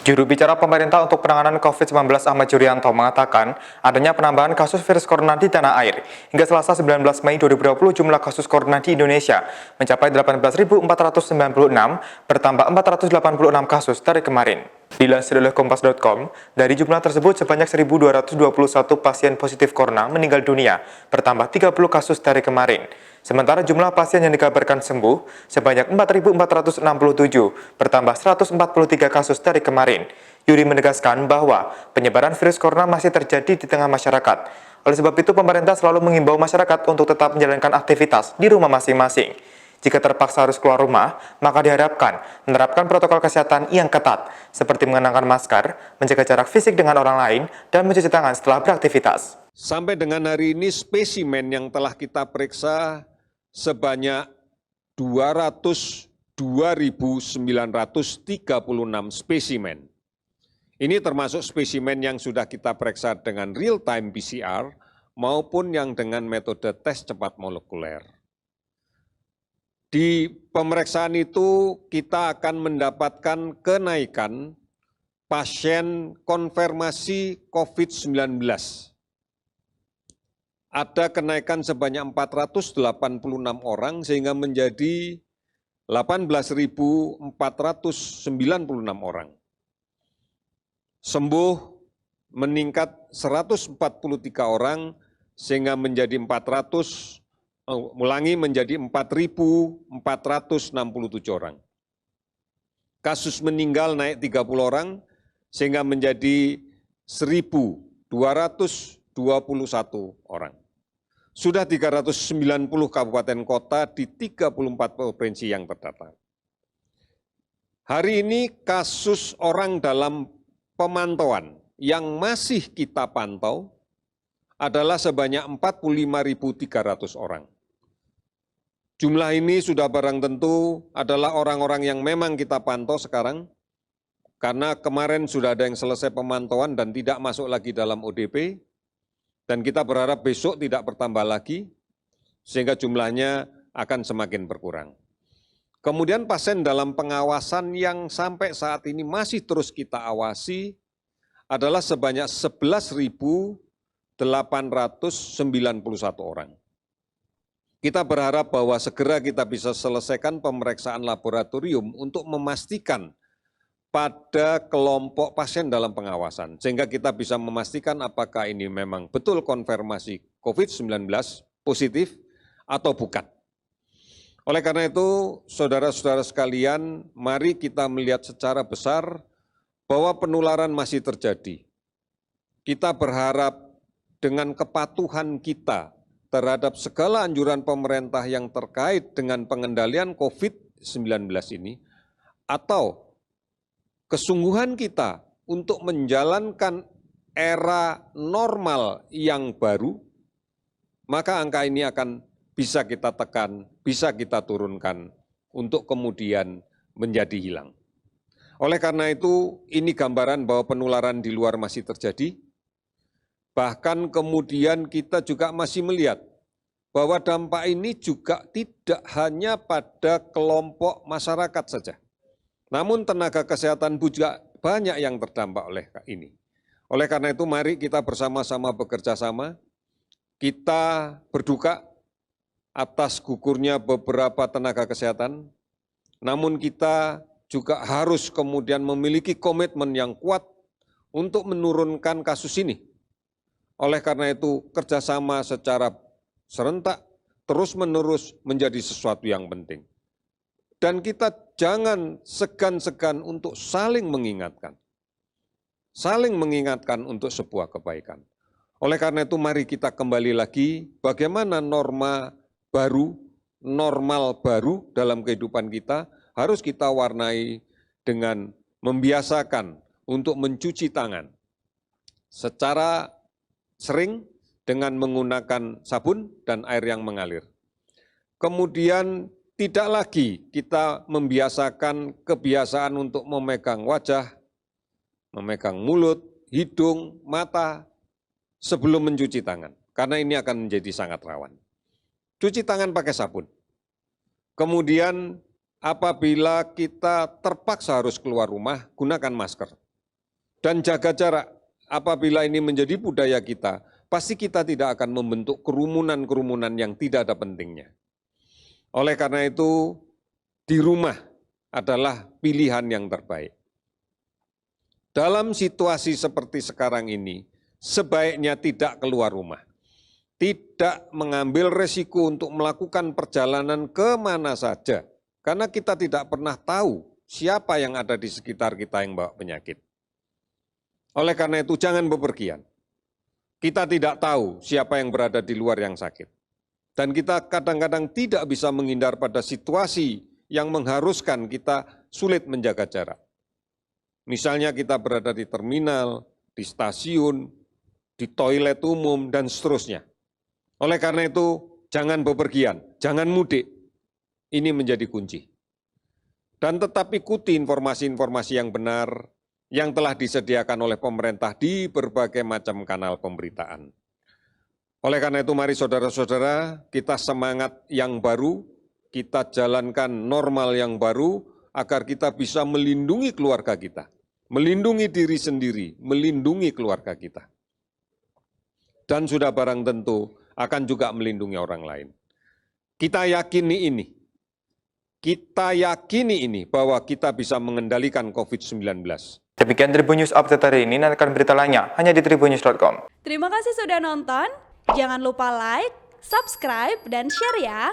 Juru bicara pemerintah untuk penanganan COVID-19 Ahmad Yuryanto mengatakan adanya penambahan kasus virus corona di tanah air. Hingga Selasa 19 Mei 2020 jumlah kasus corona di Indonesia mencapai 18.496, bertambah 486 kasus dari kemarin. Dilansir oleh Kompas.com, dari jumlah tersebut sebanyak 1.221 pasien positif corona meninggal dunia, bertambah 30 kasus dari kemarin. Sementara jumlah pasien yang dikabarkan sembuh sebanyak 4.467, bertambah 143 kasus dari kemarin. Yuri menegaskan bahwa penyebaran virus corona masih terjadi di tengah masyarakat. Oleh sebab itu, pemerintah selalu mengimbau masyarakat untuk tetap menjalankan aktivitas di rumah masing-masing. Jika terpaksa harus keluar rumah, maka diharapkan menerapkan protokol kesehatan yang ketat, seperti mengenakan masker, menjaga jarak fisik dengan orang lain, dan mencuci tangan setelah beraktivitas. Sampai dengan hari ini spesimen yang telah kita periksa sebanyak 202.936 spesimen. Ini termasuk spesimen yang sudah kita periksa dengan real-time PCR maupun yang dengan metode tes cepat molekuler. Di pemeriksaan itu kita akan mendapatkan kenaikan pasien konfirmasi COVID-19. Ada kenaikan sebanyak 486 orang sehingga menjadi 18.496 orang. Sembuh meningkat 143 orang sehingga menjadi 4.467 orang. Kasus meninggal naik 30 orang sehingga menjadi 1.221 orang. Sudah 390 kabupaten kota di 34 provinsi yang terdata. Hari ini kasus orang dalam pemantauan yang masih kita pantau adalah sebanyak 45.300 orang. Jumlah ini sudah barang tentu adalah orang-orang yang memang kita pantau sekarang, karena kemarin sudah ada yang selesai pemantauan dan tidak masuk lagi dalam ODP, dan kita berharap besok tidak bertambah lagi, sehingga jumlahnya akan semakin berkurang. Kemudian pasien dalam pengawasan yang sampai saat ini masih terus kita awasi adalah sebanyak 11.891 orang. Kita berharap bahwa segera kita bisa selesaikan pemeriksaan laboratorium untuk memastikan pada kelompok pasien dalam pengawasan, sehingga kita bisa memastikan apakah ini memang betul konfirmasi COVID-19 positif atau bukan. Oleh karena itu, saudara-saudara sekalian, mari kita melihat secara besar bahwa penularan masih terjadi. Kita berharap dengan kepatuhan kita terhadap segala anjuran pemerintah yang terkait dengan pengendalian COVID-19 ini, atau kesungguhan kita untuk menjalankan era normal yang baru, maka angka ini akan bisa kita tekan, bisa kita turunkan untuk kemudian menjadi hilang. Oleh karena itu, ini gambaran bahwa penularan di luar masih terjadi. Bahkan kemudian kita juga masih melihat bahwa dampak ini juga tidak hanya pada kelompok masyarakat saja. Namun tenaga kesehatan juga banyak yang terdampak oleh ini. Oleh karena itu mari kita bersama-sama bekerja sama, kita berduka atas gugurnya beberapa tenaga kesehatan, namun kita juga harus kemudian memiliki komitmen yang kuat untuk menurunkan kasus ini. Oleh karena itu, kerjasama secara serentak terus-menerus menjadi sesuatu yang penting. Dan kita jangan segan-segan untuk saling mengingatkan untuk sebuah kebaikan. Oleh karena itu, mari kita kembali lagi bagaimana normal baru dalam kehidupan kita harus kita warnai dengan membiasakan untuk mencuci tangan secara sering dengan menggunakan sabun dan air yang mengalir. Kemudian tidak lagi kita membiasakan kebiasaan untuk memegang wajah, memegang mulut, hidung, mata sebelum mencuci tangan, karena ini akan menjadi sangat rawan. Cuci tangan pakai sabun. Kemudian apabila kita terpaksa harus keluar rumah, gunakan masker. dan jaga jarak. Apabila ini menjadi budaya kita, pasti kita tidak akan membentuk kerumunan-kerumunan yang tidak ada pentingnya. Oleh karena itu, di rumah adalah pilihan yang terbaik. Dalam situasi seperti sekarang ini, sebaiknya tidak keluar rumah. Tidak mengambil resiko untuk melakukan perjalanan kemana saja. Karena kita tidak pernah tahu siapa yang ada di sekitar kita yang bawa penyakit. Oleh karena itu, jangan bepergian. Kita tidak tahu siapa yang berada di luar yang sakit. Dan kita kadang-kadang tidak bisa menghindar pada situasi yang mengharuskan kita sulit menjaga jarak. Misalnya kita berada di terminal, di stasiun, di toilet umum, dan seterusnya. Oleh karena itu, jangan bepergian, jangan mudik. Ini menjadi kunci. Dan tetap ikuti informasi-informasi yang benar, yang telah disediakan oleh pemerintah di berbagai macam kanal pemberitaan. Oleh karena itu, mari saudara-saudara, kita semangat yang baru, kita jalankan normal yang baru, agar kita bisa melindungi keluarga kita, melindungi diri sendiri, melindungi keluarga kita. Dan sudah barang tentu akan juga melindungi orang lain. Kita yakini ini bahwa kita bisa mengendalikan COVID-19. Demikian Tribun News Update hari ini, nantikan berita lainnya hanya di tribunnews.com. Terima kasih sudah nonton, jangan lupa like, subscribe, dan share ya!